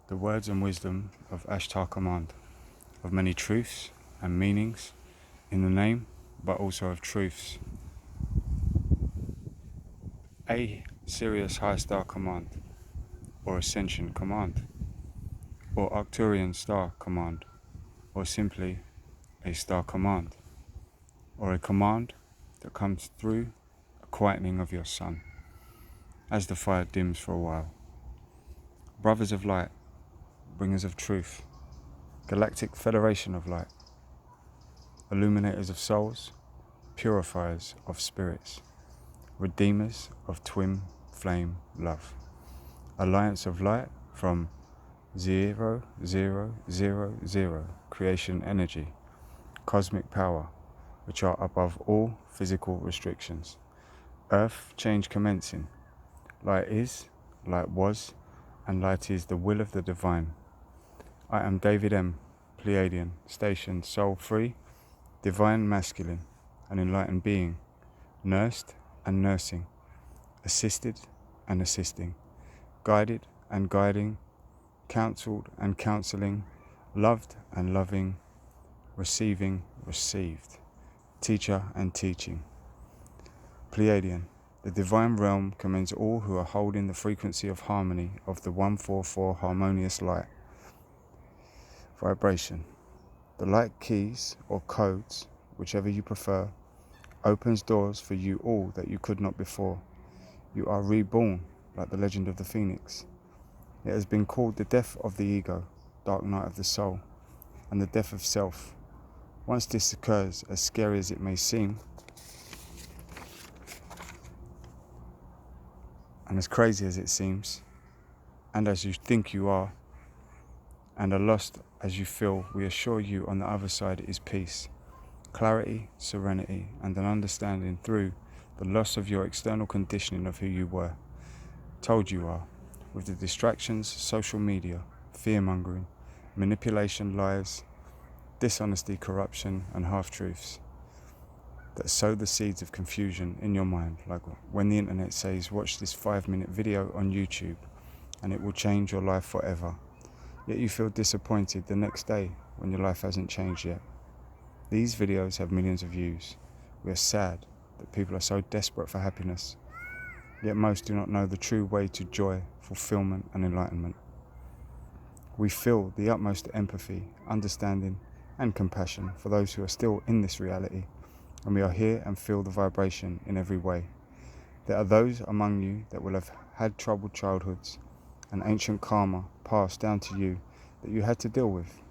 the words and wisdom of Ashtar Command, of many truths and meanings in the name, but also of truths. A Sirius High Star Command, or Ascension Command, or Arcturian Star Command, or simply a Star Command, or a command that comes through a quietening of your sun, as the fire dims for a while. Brothers of light, bringers of truth, galactic federation of light, illuminators of souls, purifiers of spirits, redeemers of twin flame love, alliance of light from 0000 creation energy, cosmic power, which are above all physical restrictions. Earth change commencing. Light is, light was, and light is the will of the divine. I am David M. Pleiadian, stationed soul free, divine masculine, an enlightened being, nursed and nursing, assisted and assisting, guided and guiding, counselled and counselling, loved and loving, receiving, received, teacher and teaching. Pleiadian, the divine realm commends all who are holding the frequency of harmony of the 144 harmonious light vibration. The light keys or codes, whichever you prefer, opens doors for you all that you could not before. You are reborn like the legend of the Phoenix. It has been called the death of the ego, dark night of the soul, and the death of self. Once this occurs, as scary as it may seem, and as crazy as it seems, and as you think you are, and are lost as you feel, we assure you on the other side is peace, clarity, serenity, and an understanding through the loss of your external conditioning of who you were, told you are, with the distractions, social media, fear-mongering, manipulation, lies, dishonesty, corruption, and half-truths that sow the seeds of confusion in your mind, like when the internet says, watch this 5-minute video on YouTube and it will change your life forever. Yet you feel disappointed the next day when your life hasn't changed yet. These videos have millions of views. We are sad that people are so desperate for happiness, yet most do not know the true way to joy, fulfillment, and enlightenment. We feel the utmost empathy, understanding, and compassion for those who are still in this reality, and we are here and feel the vibration in every way. There are those among you that will have had troubled childhoods and ancient karma passed down to you that you had to deal with.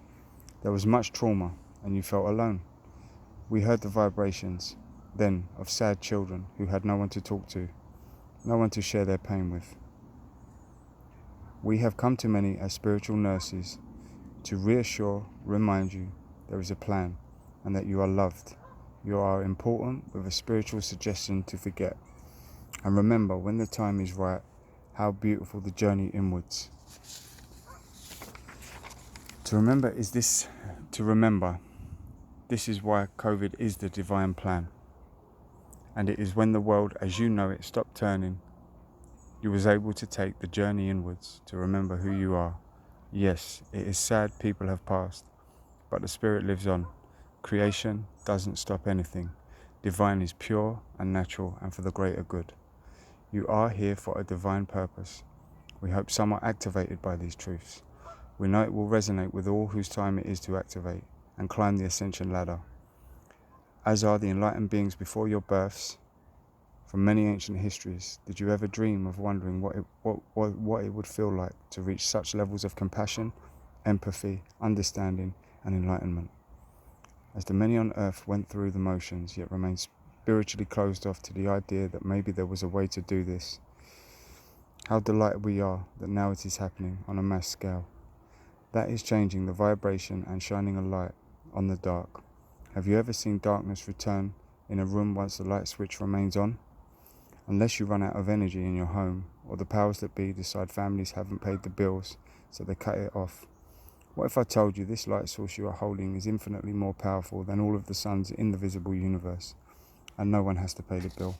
There was much trauma and you felt alone. We heard the vibrations then of sad children who had no one to talk to, no one to share their pain with. We have come to many as spiritual nurses to reassure, remind you there is a plan and that you are loved. You are important with a spiritual suggestion to forget. And remember, when the time is right, how beautiful the journey inwards. To remember, this is why COVID is the divine plan. And it is when the world as you know it stopped turning, you was able to take the journey inwards to remember who you are. Yes, it is sad people have passed, but the spirit lives on. Creation doesn't stop anything. Divine is pure and natural and for the greater good. You are here for a divine purpose. We hope some are activated by these truths. We know it will resonate with all whose time it is to activate and climb the ascension ladder. As are the enlightened beings before your births, from many ancient histories, did you ever dream of wondering what it would feel like to reach such levels of compassion, empathy, understanding, and enlightenment? As the many on earth went through the motions, yet remained spiritually closed off to the idea that maybe there was a way to do this. How delighted we are that now it is happening on a mass scale. That is changing the vibration and shining a light on the dark. Have you ever seen darkness return in a room once the light switch remains on? Unless you run out of energy in your home, or the powers that be decide families haven't paid the bills, so they cut it off. What if I told you this light source you are holding is infinitely more powerful than all of the suns in the visible universe, and no one has to pay the bill?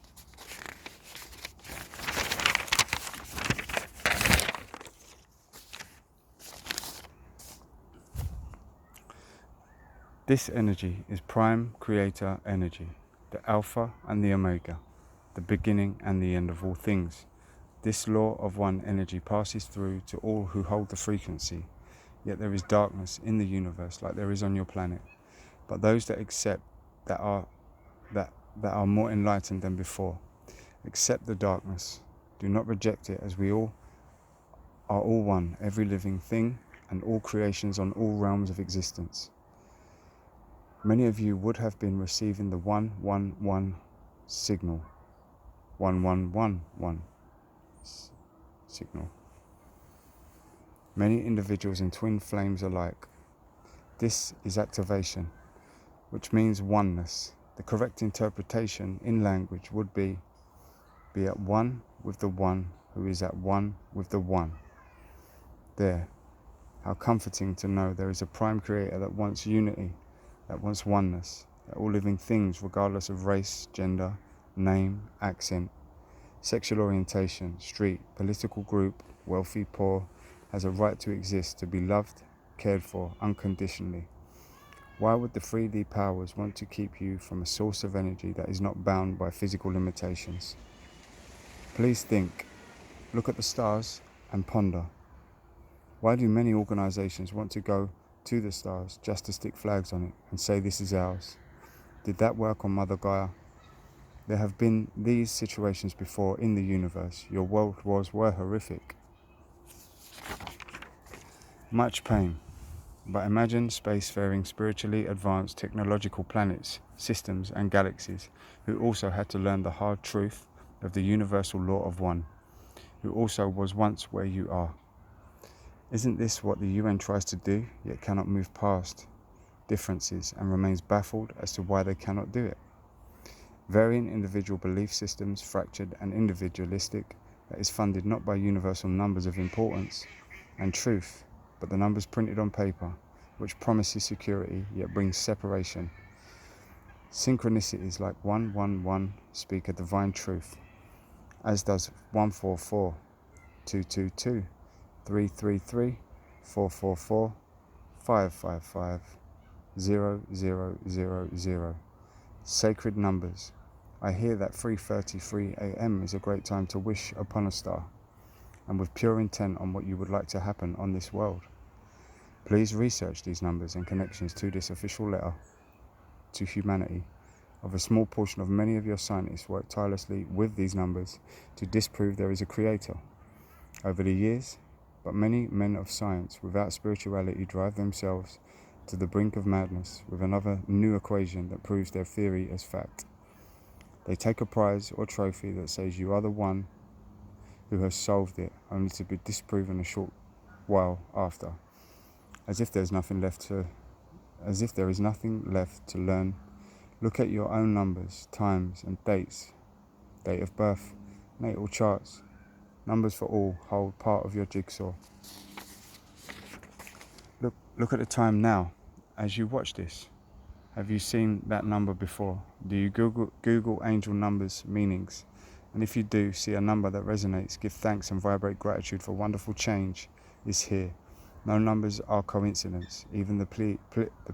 This energy is prime creator energy, the Alpha and the Omega, the beginning and the end of all things. This law of one energy passes through to all who hold the frequency, yet there is darkness in the universe like there is on your planet. But those that accept that are more enlightened than before. Accept the darkness. Do not reject it, as we all are all one, every living thing and all creations on all realms of existence. Many of you would have been receiving the 111 signal. 1111 signal. Many individuals in twin flames alike. This is activation, which means oneness. The correct interpretation in language would be at one with the one who is at one with the one. There. How comforting to know there is a prime creator that wants unity, that wants oneness, that all living things, regardless of race, gender, name, accent, sexual orientation, street, political group, wealthy, poor, has a right to exist, to be loved, cared for, unconditionally. Why would the 3D powers want to keep you from a source of energy that is not bound by physical limitations? Please think, look at the stars and ponder. Why do many organizations want to go to the stars just to stick flags on it and say this is ours? Did that work on Mother Gaia? There have been these situations before in the universe. Your world wars were horrific. Much pain. But imagine spacefaring, spiritually advanced technological planets, systems and galaxies who also had to learn the hard truth of the universal law of one, who also was once where you are. Isn't this what the UN tries to do, yet cannot move past differences and remains baffled as to why they cannot do it? Varying individual belief systems, fractured and individualistic, that is funded not by universal numbers of importance and truth, but the numbers printed on paper, which promises security yet brings separation. Synchronicities like 111 speak a divine truth, as does 144, 222, 333, 444, 555, 0000. Sacred numbers. I hear that 3:33 a.m. is a great time to wish upon a star, and with pure intent on what you would like to happen on this world. Please research these numbers and connections to this official letter to humanity. Of a small portion of many of your scientists work tirelessly with these numbers to disprove there is a creator. Over the years, but many men of science without spirituality drive themselves to the brink of madness with another new equation that proves their theory as fact. They take a prize or trophy that says you are the one who has solved it, only to be disproven a short while after, as if there is nothing left to learn. Look at your own numbers, times and dates, date of birth, natal charts. Numbers for all hold part of your jigsaw. Look at the time now. As you watch this, have you seen that number before? Do you Google angel numbers meanings? And if you do see a number that resonates, give thanks and vibrate gratitude, for wonderful change is here. No numbers are coincidence. Even the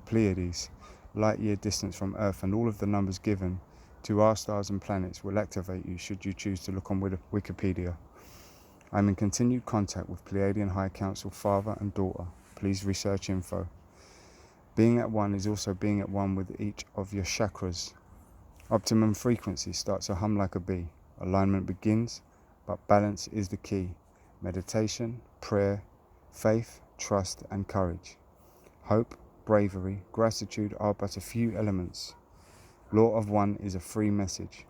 Pleiades, light year distance from Earth, and all of the numbers given to our stars and planets will activate you should you choose to look on Wikipedia. I'm in continued contact with Pleiadian High Council father and daughter. Please research info. Being at one is also being at one with each of your chakras. Optimum frequency starts to hum like a bee. Alignment begins, but balance is the key. Meditation, prayer, faith, trust and courage. Hope, bravery, gratitude are but a few elements. Law of one is a free message.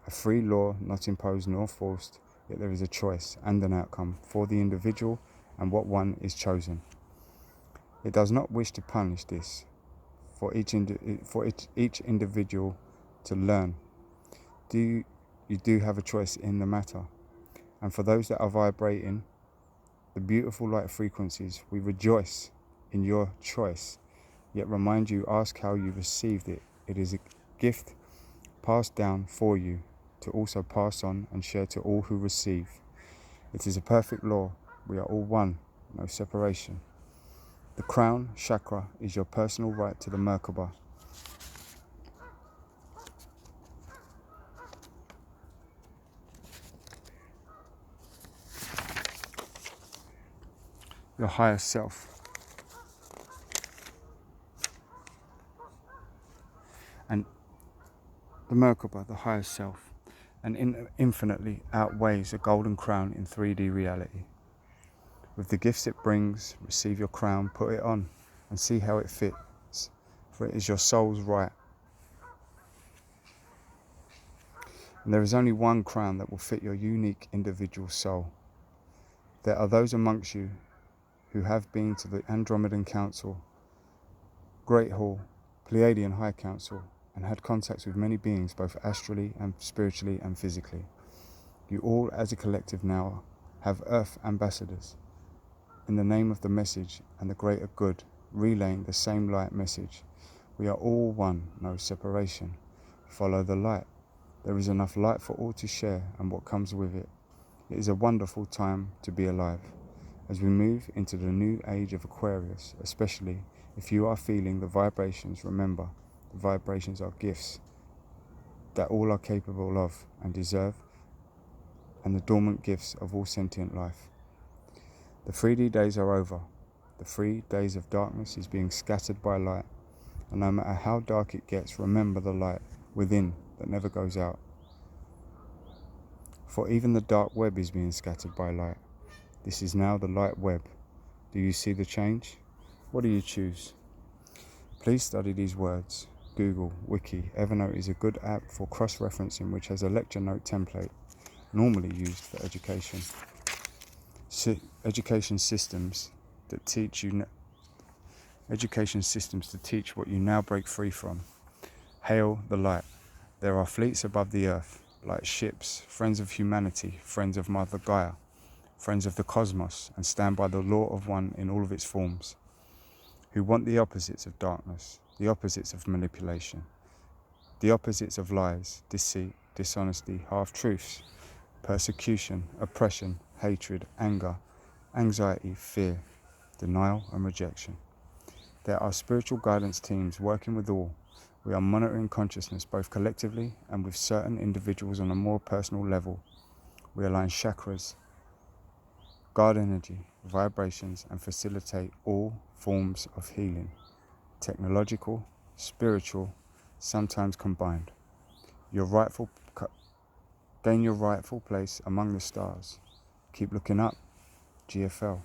A free law, not imposed nor forced, yet there is a choice and an outcome for the individual and what one is chosen. It does not wish to punish this for each individual to learn. You do have a choice in the matter. And for those that are vibrating the beautiful light frequencies, we rejoice in your choice, yet remind you, ask how you received it. It is a gift passed down for you to also pass on and share to all who receive. It is a perfect law. We are all one, no separation. The crown chakra is your personal right to the Merkaba. Your higher self. And the Merkaba, the higher self, and infinitely outweighs a golden crown in 3D reality. With the gifts it brings, receive your crown, put it on, and see how it fits, for it is your soul's right. And there is only one crown that will fit your unique individual soul. There are those amongst you who have been to the Andromedan Council, Great Hall, Pleiadian High Council, and had contacts with many beings both astrally and spiritually and physically. You all as a collective now have Earth ambassadors in the name of the message and the greater good, relaying the same light message. We are all one, no separation. Follow the light. There is enough light for all to share and what comes with it. It is a wonderful time to be alive. As we move into the new age of Aquarius, especially if you are feeling the vibrations, remember, the vibrations are gifts that all are capable of and deserve, and the dormant gifts of all sentient life. The 3D days are over. The 3 days of darkness is being scattered by light, and no matter how dark it gets, remember the light within that never goes out. For even the dark web is being scattered by light. This is now the light web. Do you see the change? What do you choose? Please study these words. Google, Wiki, Evernote is a good app for cross-referencing, which has a lecture note template, normally used for education. Education systems to teach what you now break free from. Hail the light. There are fleets above the earth, like ships, friends of humanity, friends of Mother Gaia, friends of the cosmos, and stand by the law of one in all of its forms, who want the opposites of darkness, the opposites of manipulation, the opposites of lies, deceit, dishonesty, half-truths, persecution, oppression, hatred, anger, anxiety, fear, denial, and rejection. There are spiritual guidance teams working with all. We are monitoring consciousness both collectively and with certain individuals on a more personal level. We align chakras, guard energy, vibrations, and facilitate all forms of healing, technological, spiritual, sometimes combined. Gain your rightful place among the stars. Keep looking up. GFL.